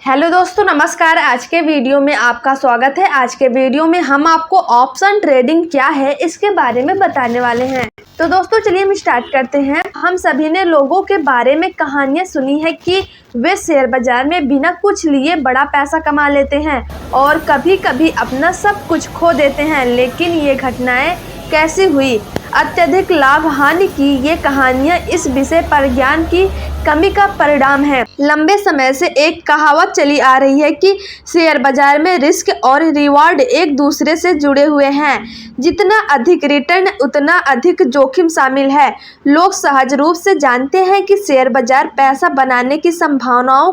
Hello दोस्तों, नमस्कार। आज के वीडियो में आपका स्वागत है। आज के वीडियो में हम आपको ऑप्शन ट्रेडिंग क्या है इसके बारे में बताने वाले हैं। तो दोस्तों चलिए हम स्टार्ट करते हैं। हम सभी ने लोगों के बारे में कहानियां सुनी है कि वे शेयर बाजार में बिना कुछ लिए बड़ा पैसा कमा लेते हैं और कभी कभी अपना सब कुछ खो देते हैं। लेकिन ये घटनाएं कैसी हुई? अत्यधिक लाभ हानि की ये कहानियां इस विषय पर ज्ञान की कमी का परिणाम है। लंबे समय से एक कहावत चली आ रही है कि शेयर बाजार में रिस्क और रिवार्ड एक दूसरे से जुड़े हुए हैं। जितना अधिक रिटर्न उतना अधिक जोखिम शामिल है। लोग सहज रूप से जानते हैं कि शेयर बाजार पैसा बनाने की संभावनाओं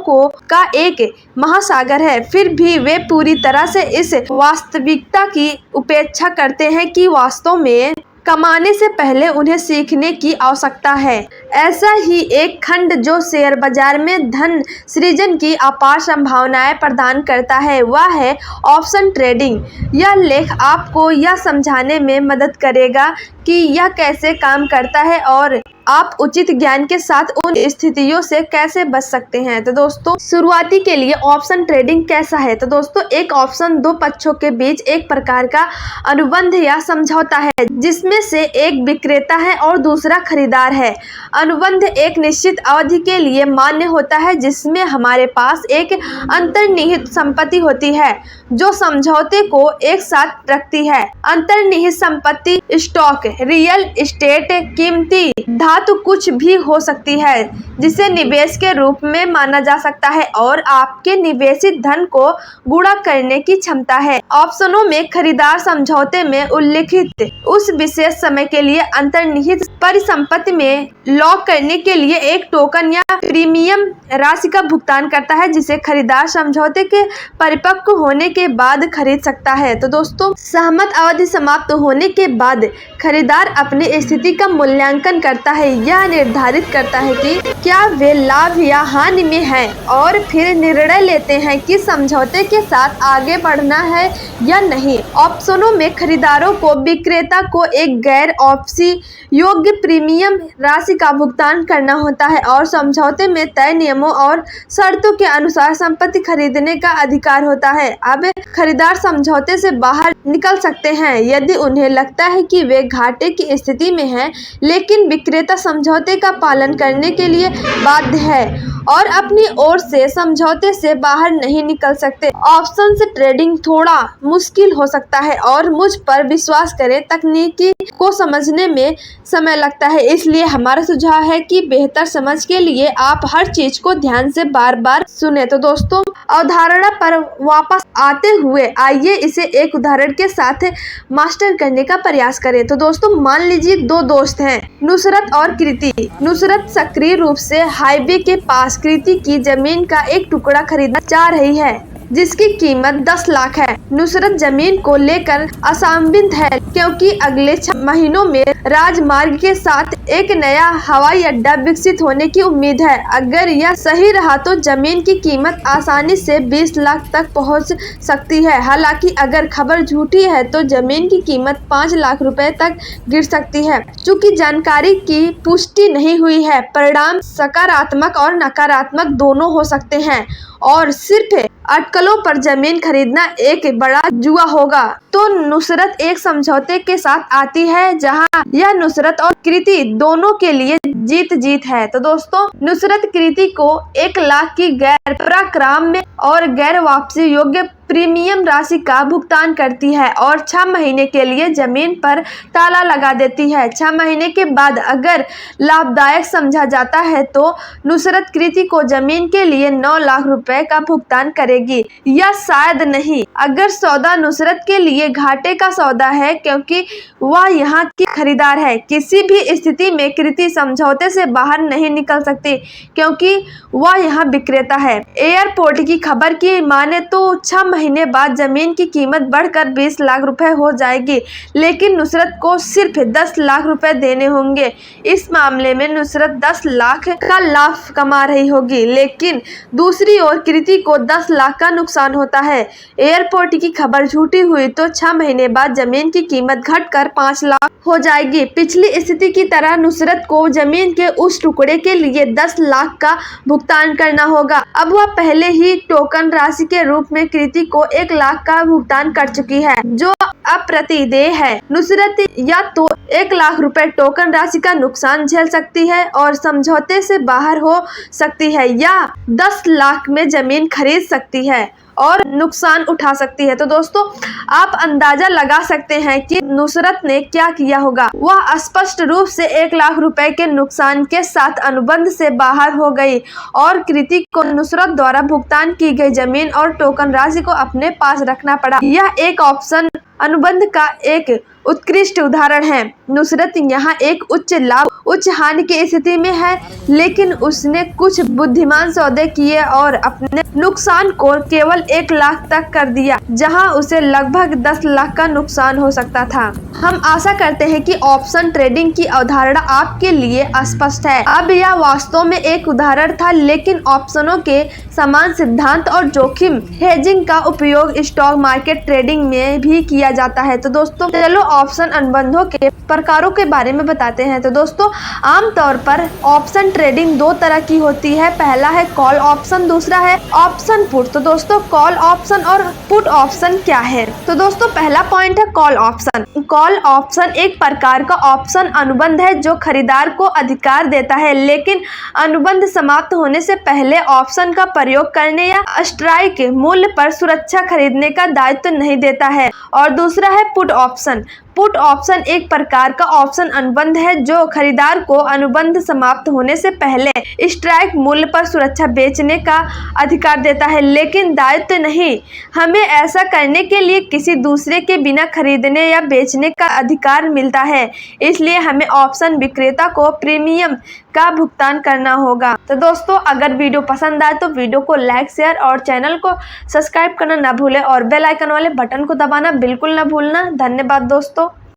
का एक महासागर है, फिर भी वे पूरी तरह से इस वास्तविकता की उपेक्षा करते हैं कि वास्तव में कमाने से पहले उन्हें सीखने की आवश्यकता है। ऐसा ही एक खंड जो शेयर बाजार में धन सृजन की अपार संभावनाएं प्रदान करता है वह है ऑप्शन ट्रेडिंग। यह लेख आपको यह समझाने में मदद करेगा कि यह कैसे काम करता है और आप उचित ज्ञान के साथ उन स्थितियों से कैसे बच सकते हैं। तो दोस्तों शुरुआती के लिए ऑप्शन ट्रेडिंग कैसा है? तो दोस्तों एक ऑप्शन दो पक्षों के बीच एक प्रकार का अनुबंध या समझौता है जिसमें से एक विक्रेता है और दूसरा खरीदार है। अनुबंध एक निश्चित अवधि के लिए मान्य होता है जिसमें हमारे पास एक अंतर्निहित संपत्ति होती है जो समझौते को एक साथ रखती है। अंतर्निहित संपत्ति स्टॉक, रियल एस्टेट, कीमती धातु कुछ भी हो सकती है जिसे निवेश के रूप में माना जा सकता है और आपके निवेशित धन को गुणा करने की क्षमता है। ऑप्शनों में खरीदार समझौते में उल्लिखित उस विशेष समय के लिए अंतर्निहित परिसंपत्ति में लॉक करने के लिए एक टोकन या प्रीमियम राशि का भुगतान करता है जिसे खरीदार समझौते के परिपक्व होने के बाद खरीद सकता है। तो दोस्तों सहमत अवधि समाप्त होने के बाद खरीदार अपनी स्थिति का मूल्यांकन करता है। यह निर्धारित करता है कि क्या वे लाभ या हानि में हैं और फिर निर्णय लेते हैं कि समझौते के साथ आगे बढ़ना है या नहीं। ऑप्शनों में खरीदारों को विक्रेता को एक गैर वापसी योग्य प्रीमियम राशि का भुगतान करना होता है और समझौते में तय नियमों और शर्तों के अनुसार संपत्ति खरीदने का अधिकार होता है। अब खरीदार समझौते से बाहर निकल सकते हैं यदि उन्हें लगता है कि वे घाटे की स्थिति में हैं, लेकिन विक्रेता समझौते का पालन करने के लिए बाध्य है और अपनी ओर से समझौते से बाहर नहीं निकल सकते। ऑप्शन से ट्रेडिंग थोड़ा मुश्किल हो सकता है और मुझ पर विश्वास करें तकनीकी को समझने में समय लगता है, इसलिए हमारा सुझाव है कि बेहतर समझ के लिए आप हर चीज को ध्यान से बार बार सुने। तो दोस्तों अवधारणा पर वापस आते हुए आइए इसे एक उदाहरण के साथ मास्टर करने का प्रयास करें। तो दोस्तों मान लीजिए दो दोस्त हैं, नुसरत और कृति। नुसरत सक्रिय रूप से हाईवे के पास कृति की जमीन का एक टुकड़ा खरीदना चाह रही है जिसकी कीमत 10 लाख है। नुसरत जमीन को लेकर असंदिग्ध है क्योंकि अगले 6 महीनों में राजमार्ग के साथ एक नया हवाई अड्डा विकसित होने की उम्मीद है। अगर यह सही रहा तो जमीन की कीमत आसानी से 20 लाख तक पहुंच सकती है। हालांकि अगर खबर झूठी है तो जमीन की कीमत 5 लाख रुपए तक गिर सकती है। चूंकि जानकारी की पुष्टि नहीं हुई है, परिणाम सकारात्मक और नकारात्मक दोनों हो सकते हैं और सिर्फ अटकलों पर जमीन खरीदना एक बड़ा जुआ होगा। तो नुसरत एक समझौते के साथ आती है जहां यह नुसरत और कृति दोनों के लिए जीत जीत है। तो दोस्तों नुसरत कृति को 1 लाख की गैर पराक्राम्य और गैर वापसी योग्य प्रीमियम राशि का भुगतान करती है और 6 महीने के लिए जमीन पर ताला लगा देती है। 6 महीने के बाद अगर लाभदायक समझा जाता है तो नुसरत कृति को जमीन के लिए 9 लाख रुपए का भुगतान करेगी या शायद नहीं। अगर सौदा नुसरत के लिए घाटे का सौदा है क्योंकि वह यहाँ की खरीदार है। किसी भी स्थिति में कृति समझौते से बाहर नहीं निकल सकती क्योंकि वह यहाँ विक्रेता है। एयरपोर्ट की खबर की माने तो 6 महीने बाद जमीन की कीमत बढ़कर 20 लाख रुपए हो जाएगी, लेकिन नुसरत को सिर्फ 10 लाख रुपए देने होंगे। इस मामले में नुसरत 10 लाख का लाभ कमा रही होगी, लेकिन दूसरी ओर कृति को 10 लाख का नुकसान होता है। एयरपोर्ट की खबर झूठी हुई तो 6 महीने बाद जमीन की कीमत घटकर 5 लाख हो जाएगी। पिछली स्थिति की तरह नुसरत को जमीन के उस टुकड़े के लिए 10 लाख का भुगतान करना होगा। अब वह पहले ही टोकन राशि के रूप में कृति को 1 लाख का भुगतान कर चुकी है, जो अप्रतिदेय है। नुसरत या तो 1 लाख रुपए टोकन राशि का नुकसान झेल सकती है और समझौते से बाहर हो सकती है, या 10 लाख में जमीन खरीद सकती है और नुकसान उठा सकती है। तो दोस्तों, आप अंदाजा लगा सकते हैं कि नुसरत ने क्या किया होगा। वह स्पष्ट रूप से 1 लाख रुपए के नुकसान के साथ अनुबंध से बाहर हो गई और कृति को नुसरत द्वारा भुगतान की गई जमीन और टोकन राशि को अपने पास रखना पड़ा। यह एक ऑप्शन अनुबंध का एक उत्कृष्ट उदाहरण है। नुसरत यहाँ एक उच्च लाभ उच्च हानि की स्थिति में है, लेकिन उसने कुछ बुद्धिमान सौदे किए और अपने नुकसान को केवल 1 लाख तक कर दिया, जहां उसे लगभग 10 लाख का नुकसान हो सकता था। हम आशा करते हैं कि ऑप्शन ट्रेडिंग की अवधारणा आपके लिए स्पष्ट है। अब यह वास्तव में एक उदाहरण था, लेकिन ऑप्शनों के समान सिद्धांत और जोखिम हेजिंग का उपयोग स्टॉक मार्केट ट्रेडिंग में भी किया जाता है। तो दोस्तों, चलो ऑप्शन अनुबंधों के प्रकारों के बारे में बताते हैं। तो दोस्तों, आमतौर पर ऑप्शन ट्रेडिंग 2 तरह की होती है। पहला है कॉल ऑप्शन, दूसरा है ऑप्शन पुट। तो दोस्तों, कॉल ऑप्शन और पुट ऑप्शन क्या है? तो दोस्तों, पहला पॉइंट है कॉल ऑप्शन। कॉल ऑप्शन एक प्रकार का ऑप्शन अनुबंध है जो खरीदार को अधिकार देता है, लेकिन अनुबंध समाप्त होने से पहले ऑप्शन का प्रयोग करने या स्ट्राइक मूल्य पर सुरक्षा खरीदने का दायित्व नहीं देता है। और दूसरा है पुट ऑप्शन। पुट ऑप्शन एक प्रकार का ऑप्शन अनुबंध है जो खरीदार को अनुबंध समाप्त होने से पहले स्ट्राइक मूल्य पर सुरक्षा बेचने का अधिकार देता है, लेकिन दायित्व नहीं। हमें ऐसा करने के लिए किसी दूसरे के बिना खरीदने या बेचने का अधिकार मिलता है, इसलिए हमें ऑप्शन विक्रेता को प्रीमियम का भुगतान करना होगा। तो दोस्तों, अगर वीडियो पसंद आए तो वीडियो को लाइक, शेयर और चैनल को सब्सक्राइब करना ना भूलें और बेल आइकन वाले बटन को दबाना बिल्कुल ना भूलना। धन्यवाद दोस्तों।